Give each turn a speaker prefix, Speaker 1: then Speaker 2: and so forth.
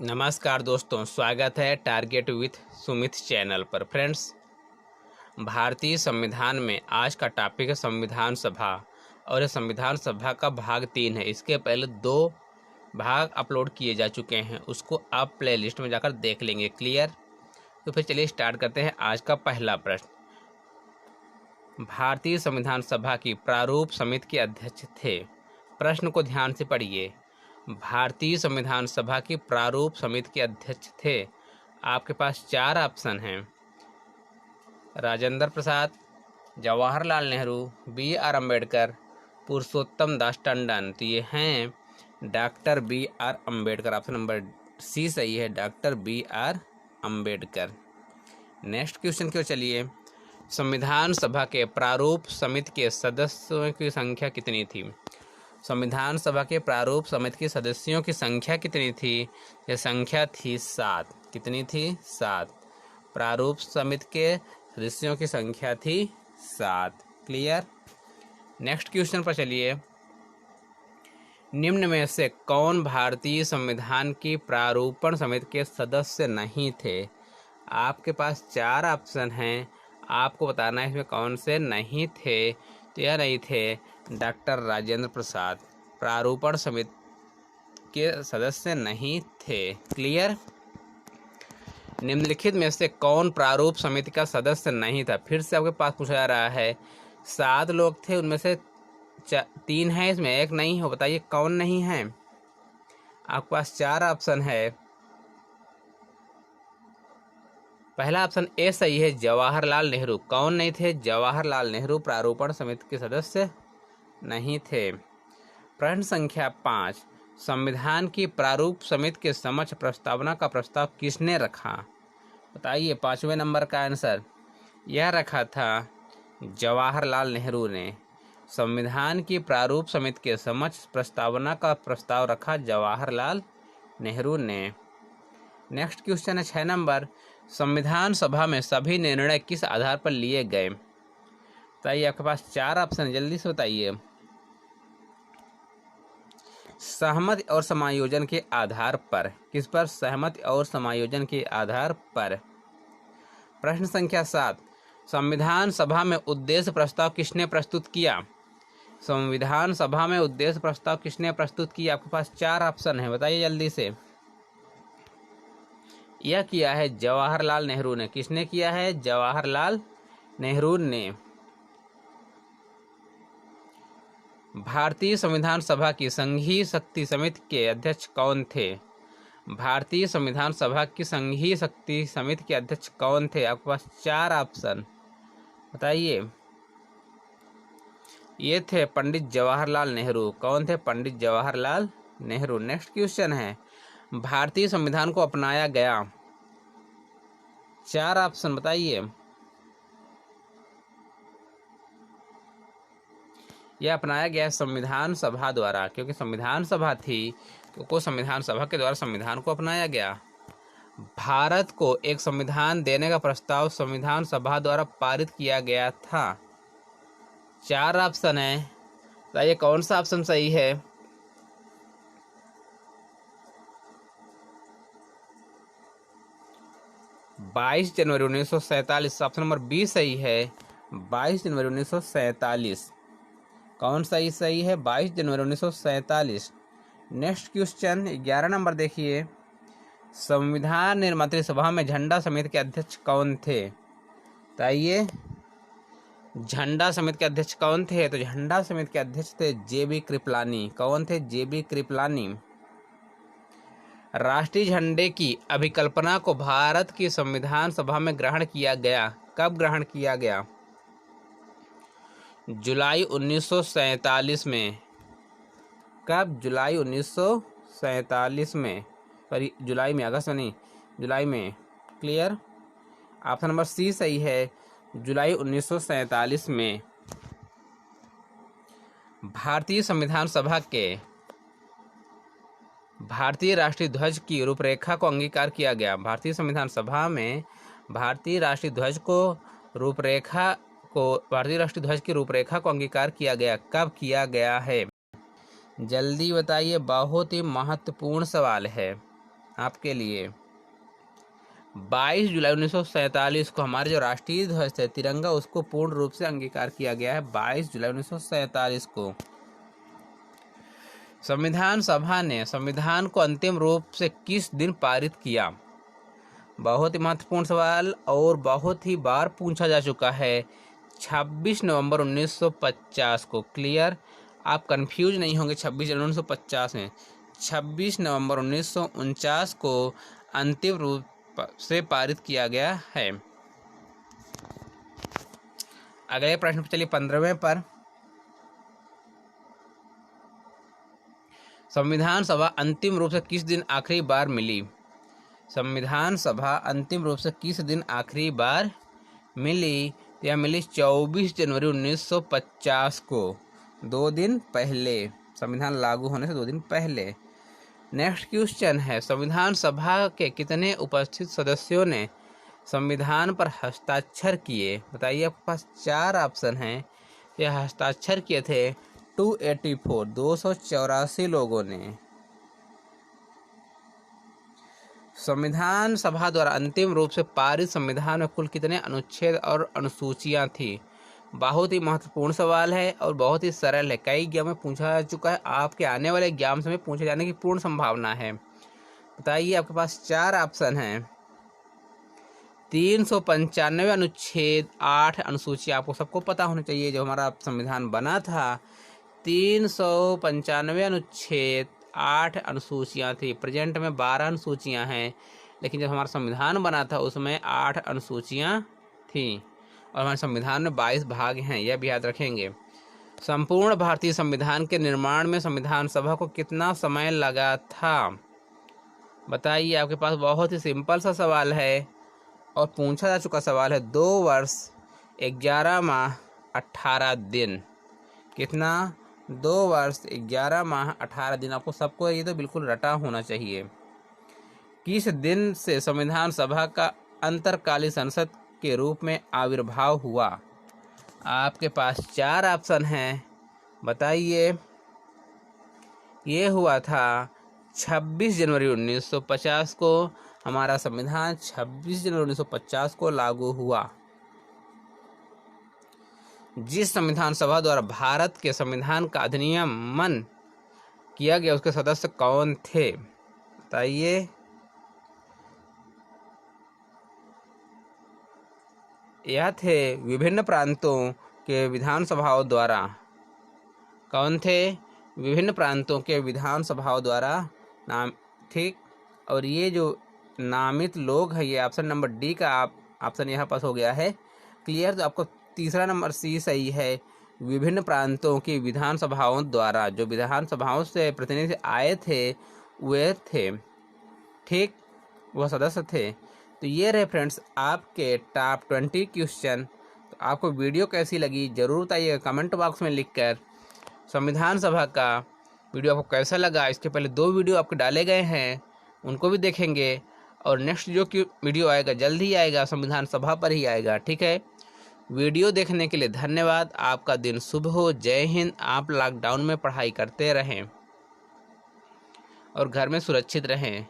Speaker 1: नमस्कार दोस्तों, स्वागत है टारगेट विथ सुमित चैनल पर। फ्रेंड्स, भारतीय संविधान में आज का टॉपिक है संविधान सभा और ये संविधान सभा का भाग 3 है। इसके पहले 2 भाग अपलोड किए जा चुके हैं, उसको आप प्लेलिस्ट में जाकर देख लेंगे। क्लियर? तो फिर चलिए स्टार्ट करते हैं। आज का पहला प्रश्न, भारतीय संविधान सभा की प्रारूप समिति के अध्यक्ष थे। प्रश्न को ध्यान से पढ़िए। भारतीय संविधान सभा की प्रारूप समिति के अध्यक्ष थे। आपके पास 4 ऑप्शन हैं: राजेंद्र प्रसाद, जवाहरलाल नेहरू, B.R. अम्बेडकर, पुरुषोत्तम दास टंडन। तो ये हैं doctor B.R. Ambedkar. Option number C सही है, doctor B.R. Ambedkar. Next question की ओर चलिए। संविधान सभा के प्रारूप समिति के सदस्यों की संख्या कितनी थी? संविधान सभा के प्रारूप समिति के सदस्यों की संख्या कितनी थी? यह संख्या थी 7। कितनी थी? 7। प्रारूप समिति के सदस्यों की संख्या थी 7। क्लियर? नेक्स्ट क्वेश्चन पर चलिए। निम्न में से कौन भारतीय संविधान की प्रारूपण समिति के सदस्य नहीं थे? आपके पास 4 ऑप्शन हैं, आपको बताना है इसमें कौन से नहीं थे। तो यह नहीं थे डॉक्टर राजेंद्र प्रसाद, प्रारूपण समिति के सदस्य नहीं थे। क्लियर? निम्नलिखित में से कौन प्रारूप समिति का सदस्य नहीं था? फिर से आपके पास पूछा जा रहा है। 7 लोग थे, उनमें से 3 हैं, इसमें 1 नहीं हो। बताइए कौन नहीं है? आपके पास 4 ऑप्शन है। पहला ऑप्शन ए सही है, जवाहरलाल नेहरू। कौन नहीं थे? जवाहरलाल नेहरू प्रारूपण समिति के सदस्य नहीं थे। प्रश्न संख्या 5, संविधान की प्रारूप समिति के समक्ष प्रस्तावना का प्रस्ताव किसने रखा? बताइए 5वें नंबर का आंसर। यह रखा था जवाहरलाल नेहरू ने। संविधान की प्रारूप समिति के समक्ष प्रस्तावना का प्रस्ताव रखा जवाहरलाल नेहरू ने। नेक्स्ट क्वेश्चन है 6 नंबर, संविधान सभा में सभी निर्णय किस आधार पर लिए गए? बताइए, आपके पास 4 ऑप्शन, जल्दी से बताइए। सहमति और समायोजन के आधार पर। किस पर? सहमति और समायोजन के आधार पर। प्रश्न संख्या 7, संविधान सभा में उद्देश्य प्रस्ताव किसने प्रस्तुत किया? संविधान सभा में उद्देश्य प्रस्ताव किसने प्रस्तुत किया? आपके पास 4 ऑप्शन है, बताइए जल्दी से। यह किया है जवाहरलाल नेहरू ने। किसने किया है? जवाहरलाल नेहरू ने। भारतीय संविधान सभा की संघीय शक्ति समिति के अध्यक्ष कौन थे? भारतीय संविधान सभा की संघीय शक्ति समिति के अध्यक्ष कौन थे? आपके पास 4 ऑप्शन, बताइए। ये थे पंडित जवाहरलाल नेहरू। कौन थे? पंडित जवाहरलाल नेहरू। नेक्स्ट क्वेश्चन है, भारतीय संविधान को अपनाया गया। 4 ऑप्शन, बताइए। यह अपनाया गया संविधान सभा द्वारा, क्योंकि संविधान सभा थी, क्योंकि संविधान सभा के द्वारा संविधान को अपनाया गया। भारत को एक संविधान देने का प्रस्ताव संविधान सभा द्वारा पारित किया गया था। 4 ऑप्शन है, बताइए कौन सा ऑप्शन सही है? बाईस जनवरी 1947। ऑप्शन नंबर बी सही है, 22 जनवरी 1947। कौन सही है? 22 जनवरी 1947। नेक्स्ट क्वेश्चन 11 नंबर देखिए। संविधान निर्मात्री सभा में झंडा समिति के अध्यक्ष कौन थे? बताइए, झंडा समिति के अध्यक्ष कौन थे? तो झंडा समिति के अध्यक्ष थे JB कृपलानी। कौन थे? JB कृपलानी। राष्ट्रीय झंडे की अभिकल्पना को भारत की संविधान सभा में ग्रहण किया गया। कब ग्रहण किया गया? जुलाई 1947 में। कब? जुलाई 1947 में। पर जुलाई में, अगस्त में नहीं, जुलाई में। क्लियर? ऑप्शन नंबर सी सही है, जुलाई 1947 में। भारतीय संविधान सभा के भारतीय राष्ट्रीय ध्वज की रूपरेखा को अंगीकार किया गया। भारतीय संविधान सभा में भारतीय राष्ट्रीय ध्वज की रूपरेखा को अंगीकार किया गया। कब किया गया है? जल्दी बताइए, बहुत ही महत्वपूर्ण सवाल है। आपके लिए 22 जुलाई 1947 को हमारे जो राष्ट्रीय ध्वज है तिरंगा, उसको पूर्ण रूप से अंगीकार किया गया है 22 जुलाई 1947 को। संविधान सभा ने संविधान को अंतिम रूप से किस दिन पारित किया? बहुत ही महत्वपूर्ण सवाल और बहुत ही बार पूछा जा चुका है। 26 नवंबर 1950 को। क्लियर? आप कंफ्यूज नहीं होंगे 26 जनवरी 1950 में। 26 नवंबर 1949 को अंतिम रूप से पारित किया गया है। अगले प्रश्न पर चलिए 15वें पर। संविधान सभा अंतिम रूप से किस दिन आखिरी बार मिली? संविधान सभा अंतिम रूप से किस दिन आखिरी बार मिली? यह मिली 24 जनवरी 1950 को, 2 दिन पहले, संविधान लागू होने से 2 दिन पहले। नेक्स्ट क्वेश्चन है, संविधान सभा के कितने उपस्थित सदस्यों ने संविधान पर हस्ताक्षर किए? बताइए, आपके पास 4 ऑप्शन हैं। यह हस्ताक्षर किए थे 284, 284 लोगों ने। संविधान सभा द्वारा अंतिम रूप से पारित संविधान में कुल कितने अनुच्छेद और अनुसूचियां थी? बहुत ही महत्वपूर्ण सवाल है और बहुत ही सरल है। कई एग्जाम में पूछा जा चुका है, आपके आने वाले एग्जाम में पूछे जाने की पूर्ण संभावना है। बताइए, आपके पास 4 ऑप्शन हैं। 395 अनुच्छेद, 8 अनुसूची, आपको सबको पता होना चाहिए जो हमारा संविधान बना था 395 अनुच्छेद, 8 अनुसूचियाँ थी। प्रेजेंट में 12 अनुसूचियाँ हैं, लेकिन जब हमारा संविधान बना था उसमें 8 अनुसूचियाँ थीं और हमारे संविधान में 22 भाग हैं, यह भी याद रखेंगे। संपूर्ण भारतीय संविधान के निर्माण में संविधान सभा को कितना समय लगा था? बताइए, आपके पास बहुत ही सिंपल सा सवाल है और पूछा जा चुका सवाल है। 2 वर्ष 11 माह 18 दिन। कितना? 2 वर्ष 11 माह 18 दिन। आपको सबको ये तो बिल्कुल रटा होना चाहिए। किस दिन से संविधान सभा का अंतरकालीन संसद के रूप में आविर्भाव हुआ? आपके पास 4 ऑप्शन हैं। बताइए, ये हुआ था 26 जनवरी 1950 को। हमारा संविधान 26 जनवरी 1950 को लागू हुआ। जिस संविधान सभा द्वारा भारत के संविधान का अधिनियमन किया गया उसके सदस्य कौन थे? बताइए। यह थे विभिन्न प्रांतों के विधानसभाओं द्वारा। कौन थे? विभिन्न प्रांतों के विधानसभाओं द्वारा नाम, ठीक। और ये जो नामित लोग हैं, ये ऑप्शन नंबर डी का ऑप्शन यहाँ पास हो गया है। क्लियर? तो आपको तीसरा नंबर सी सही है। विभिन्न प्रांतों की विधानसभाओं द्वारा, जो विधानसभाओं से प्रतिनिधि आए थे वे थे, ठीक, वह सदस्य थे। तो ये रहे फ्रेंड्स आपके टॉप 20 क्वेश्चन। तो आपको वीडियो कैसी लगी जरूर बताइएगा कमेंट बॉक्स में लिखकर। संविधान सभा का वीडियो आपको कैसा लगा? इसके पहले 2 वीडियो आपके डाले गए हैं, उनको भी देखेंगे। और नेक्स्ट जो वीडियो आएगा जल्द ही आएगा, संविधान सभा पर ही आएगा, ठीक है। वीडियो देखने के लिए धन्यवाद। आपका दिन शुभ हो। जय हिंद। आप लॉकडाउन में पढ़ाई करते रहें और घर में सुरक्षित रहें।